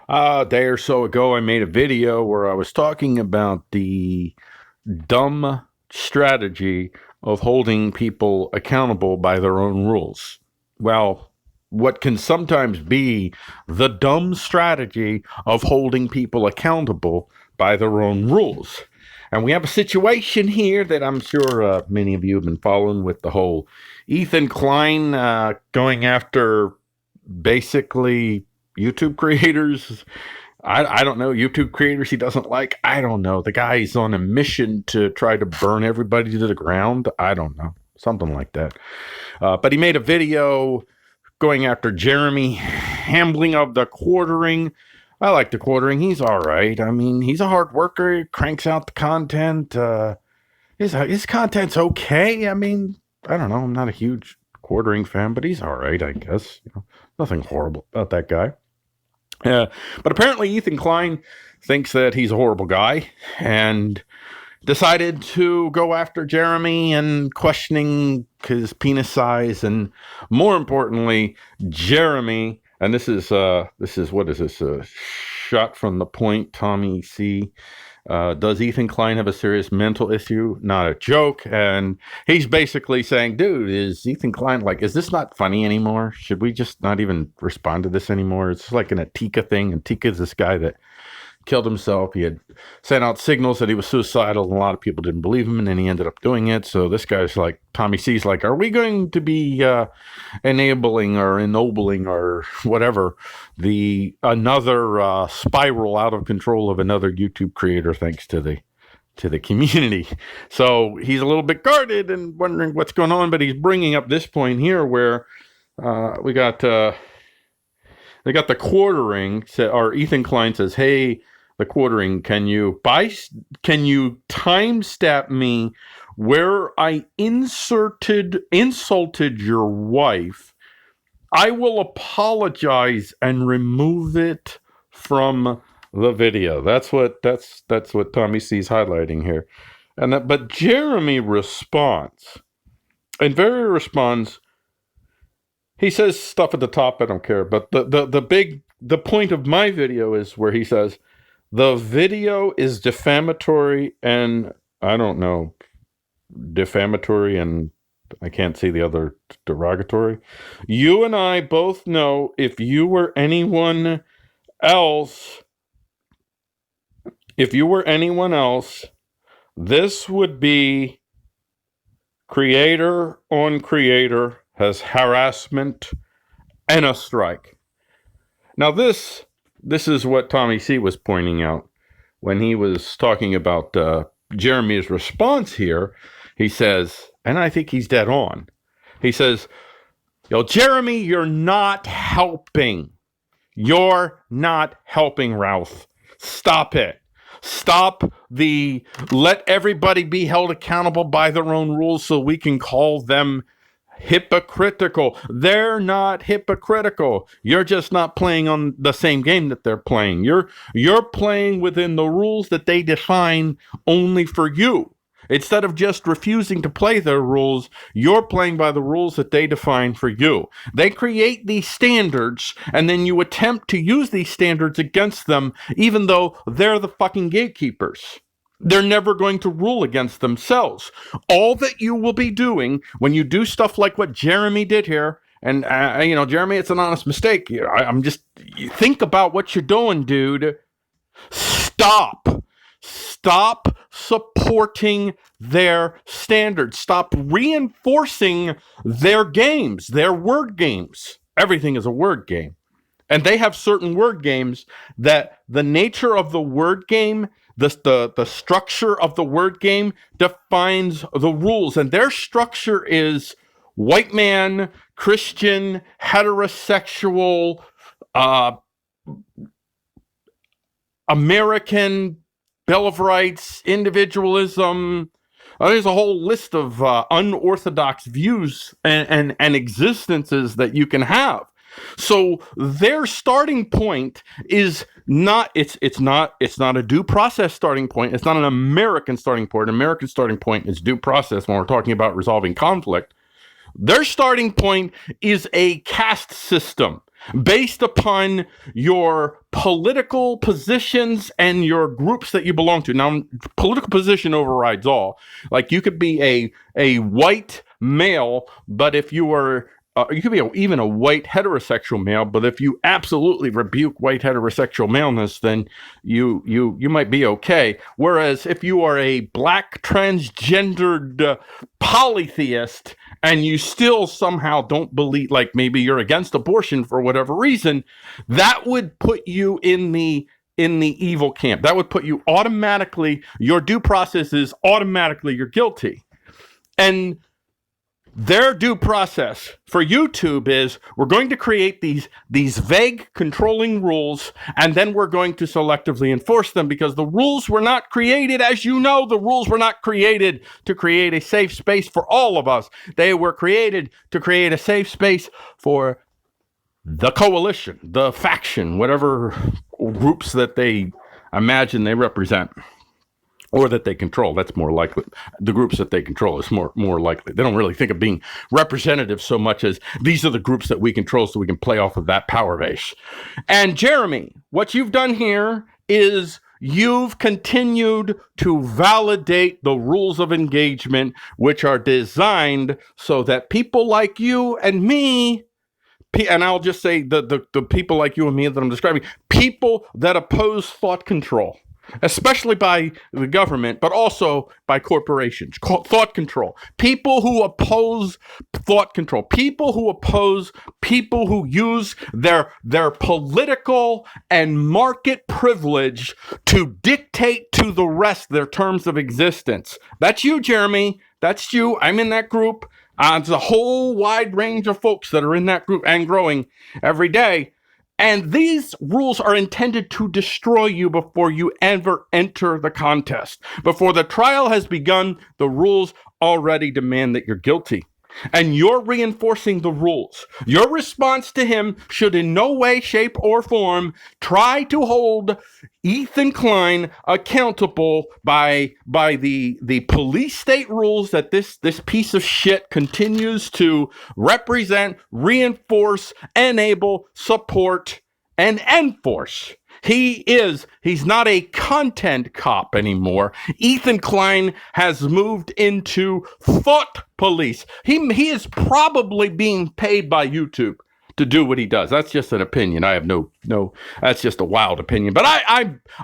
A day or so ago, I made a video where I was talking about the dumb strategy of holding people accountable by their own rules. Well, what can sometimes be the dumb strategy of holding people accountable by their own rules. And we have a situation here that I'm sure many of you have been following with the whole Ethan Klein going after basically YouTube creators. I don't know, YouTube creators he doesn't like. I don't know. The guy's on a mission to try to burn everybody to the ground. I don't know. Something like that. But he made a video going after Jeremy Hambling of the Quartering. I like the Quartering. He's all right. I mean, he's a hard worker. He cranks out the content. His content's okay. I mean, I don't know. I'm not a huge Quartering fan, but he's all right, I guess. Nothing horrible about that guy. But apparently Ethan Klein thinks that he's a horrible guy and decided to go after Jeremy and questioning his penis size, and more importantly, Jeremy. And this is what is this? A shot from the point. Tommy C. Does Ethan Klein have a serious mental issue? Not a joke. And he's basically saying, dude, is Ethan Klein is this not funny anymore? Should we just not even respond to this anymore? It's like an Atika thing. And Atika's this guy that killed himself. He had sent out signals that he was suicidal, and a lot of people didn't believe him, and then he ended up doing it. So this guy's like, Tommy C's like, are we going to be enabling or ennobling or whatever another spiral out of control of another YouTube creator thanks to the community? So he's a little bit guarded and wondering what's going on, but he's bringing up this point here where we got the Quartering, or Ethan Klein says, hey, the Quartering, can you timestamp me where I insulted your wife? I will apologize and remove it from the video. That's what Tommy C's highlighting here. But Jeremy responds, he says stuff at the top, I don't care. But the point of my video is where he says, the video is defamatory and I don't know, defamatory and I can't see the other derogatory. You and I both know if you were anyone else, this would be creator on creator has harassment and a strike. Now this is what Tommy C was pointing out when he was talking about Jeremy's response here. He says, and I think he's dead on. He says, yo, Jeremy, you're not helping. You're not helping, Ralph. Stop it. Stop let everybody be held accountable by their own rules so we can call them hypocritical. They're not hypocritical. You're just not playing on the same game that they're playing. You're playing within the rules that they define only for you. Instead of just refusing to play their rules, you're playing by the rules that they define for you. They create these standards, and then you attempt to use these standards against them, even though they're the fucking gatekeepers. They're never going to rule against themselves. All that you will be doing when you do stuff like what Jeremy did here, and Jeremy, it's an honest mistake. Think about what you're doing, dude. Stop supporting their standards. Stop reinforcing their games, their word games. Everything is a word game. And they have certain word games that the nature of the word game, the structure of the word game defines the rules. And their structure is white man, Christian, heterosexual, American, Bill of Rights, individualism. There's a whole list of unorthodox views and existences that you can have. So their starting point is not a due process starting point. It's not an American starting point. An American starting point is due process when we're talking about resolving conflict. Their starting point is a caste system. based upon your political positions and your groups that you belong to. Now, political position overrides all. Like, you could be a white male, but if you were you could be even a white heterosexual male, but if you absolutely rebuke white heterosexual maleness, then you might be okay. Whereas if you are a black transgendered polytheist and you still somehow don't believe, like maybe you're against abortion for whatever reason, that would put you in the evil camp. That would put you automatically, your due process is automatically you're guilty. And their due process for YouTube is, we're going to create these vague controlling rules, and then we're going to selectively enforce them, because the rules were not created, as you know, the rules were not created to create a safe space for all of us. They were created to create a safe space for the coalition, the faction, whatever groups that they imagine they represent. Or that they control. That's more likely. The groups that they control is more likely. They don't really think of being representative so much as, these are the groups that we control so we can play off of that power base. And Jeremy, what you've done here is you've continued to validate the rules of engagement, which are designed so that people like you and me, and I'll just say the people like you and me that I'm describing, people that oppose thought control, especially by the government, but also by corporations. Thought control. People who oppose thought control. People who oppose people who use their political and market privilege to dictate to the rest their terms of existence. That's you, Jeremy. That's you. I'm in that group. There's a whole wide range of folks that are in that group and growing every day. And these rules are intended to destroy you before you ever enter the contest. Before the trial has begun, the rules already demand that you're guilty. And you're reinforcing the rules. Your response to him should in no way, shape, or form try to hold Ethan Klein accountable by the police state rules that this piece of shit continues to represent, reinforce, enable, support, and enforce. He's not a content cop anymore. Ethan Klein has moved into thought police. He is probably being paid by YouTube to do what he does. That's just an opinion. I have no, that's just a wild opinion. But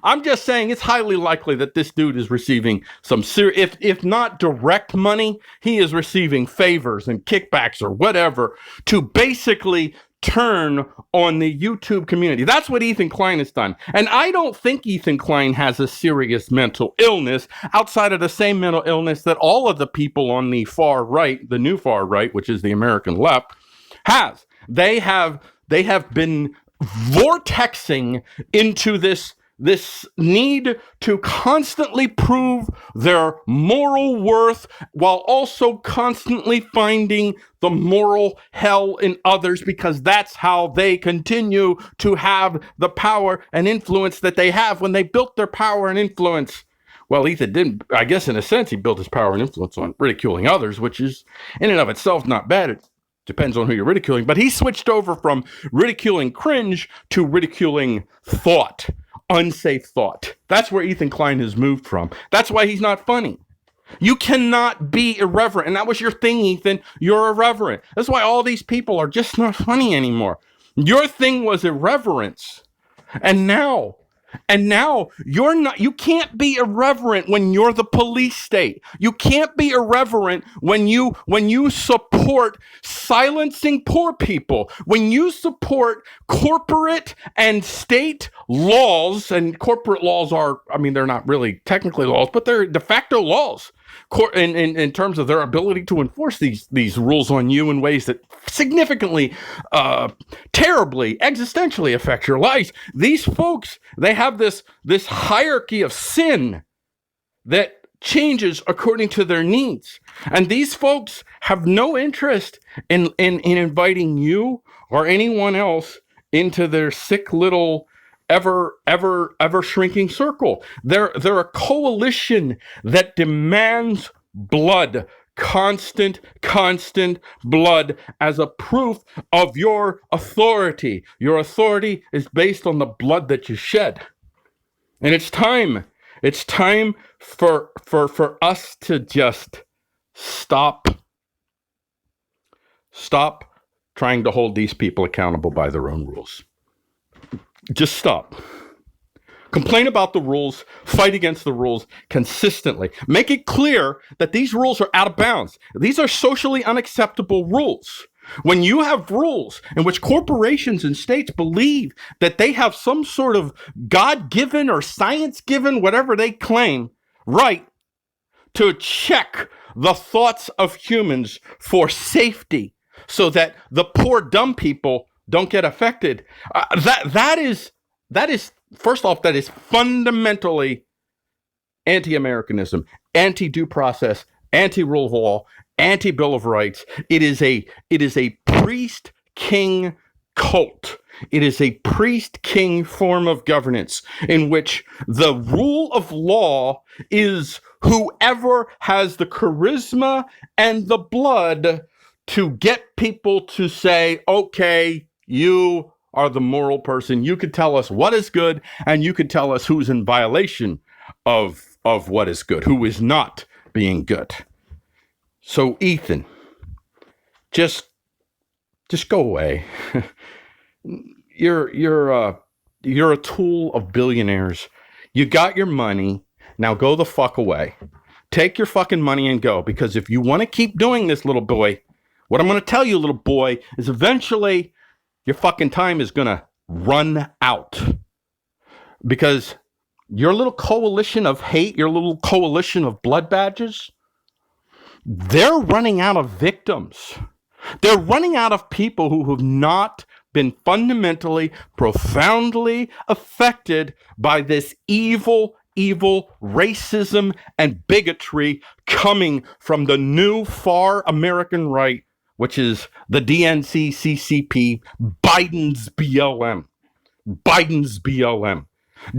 I'm just saying it's highly likely that this dude is receiving some serious, if not direct money, he is receiving favors and kickbacks or whatever to basically turn on the YouTube community. That's what Ethan Klein has done. And I don't think Ethan Klein has a serious mental illness outside of the same mental illness that all of the people on the far right, the new far right, which is the American left, has. They have been vortexing into this need to constantly prove their moral worth while also constantly finding the moral hell in others, because that's how they continue to have the power and influence that they have. When they built their power and influence, well, Ethan didn't, I guess in a sense, he built his power and influence on ridiculing others, which is in and of itself not bad. It depends on who you're ridiculing, but he switched over from ridiculing cringe to ridiculing thought. Unsafe thought. That's where Ethan Klein has moved from. That's why he's not funny. You cannot be irreverent. And that was your thing, Ethan. You're irreverent. That's why all these people are just not funny anymore. Your thing was irreverence. And now you can't be irreverent when you're the police state. You can't be irreverent when you support silencing poor people, when you support corporate and state laws. And corporate laws are, I mean, they're not really technically laws, but they're de facto laws in terms of their ability to enforce these rules on you in ways that significantly, terribly, existentially affect your lives. These folks, they have this hierarchy of sin that changes according to their needs. And these folks have no interest in inviting you or anyone else into their sick little ever shrinking circle. They're a coalition that demands blood constant blood as a proof of your authority. Your authority is based on the blood that you shed. And it's time for us to just stop trying to hold these people accountable by their own rules. Just stop. Complain about the rules, fight against the rules consistently. Make it clear that these rules are out of bounds. These are socially unacceptable rules. When you have rules in which corporations and states believe that they have some sort of God-given or science-given, whatever they claim, right to check the thoughts of humans for safety so that the poor dumb people don't get affected, that is first off, that is fundamentally anti-Americanism, anti-due process, anti-rule of law, anti-Bill of Rights. It is a priest-king cult. It is a priest-king form of governance in which the rule of law is whoever has the charisma and the blood to get people to say, okay, you are the moral person. You could tell us what is good, and you could tell us who's in violation of what is good, who is not being good. So, Ethan, just go away. You're a tool of billionaires. You got your money. Now go the fuck away. Take your fucking money and go. Because if you want to keep doing this, little boy, what I'm going to tell you, little boy, is eventually your fucking time is going to run out. Because your little coalition of hate, your little coalition of blood badges, they're running out of victims. They're running out of people who have not been fundamentally, profoundly affected by this evil racism and bigotry coming from the new far American right, which is the DNC, CCP, Biden's BLM. Biden's BLM.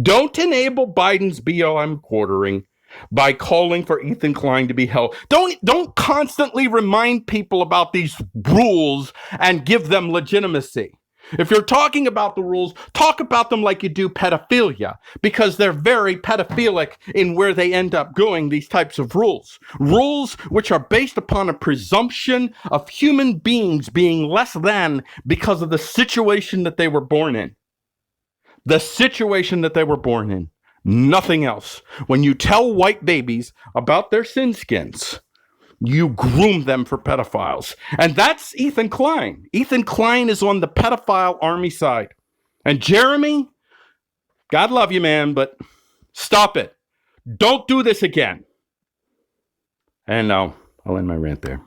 Don't enable Biden's BLM quartering by calling for Ethan Klein to be held. Don't constantly remind people about these rules and give them legitimacy. If you're talking about the rules, talk about them like you do pedophilia, because they're very pedophilic in where they end up going, these types of rules. Rules which are based upon a presumption of human beings being less than because of the situation that they were born in. The situation that they were born in. Nothing else. When you tell white babies about their sin skins, you groom them for pedophiles. And that's Ethan Klein. Ethan Klein is on the pedophile army side. And Jeremy, God love you, man, but stop it. Don't do this again. And now I'll end my rant there.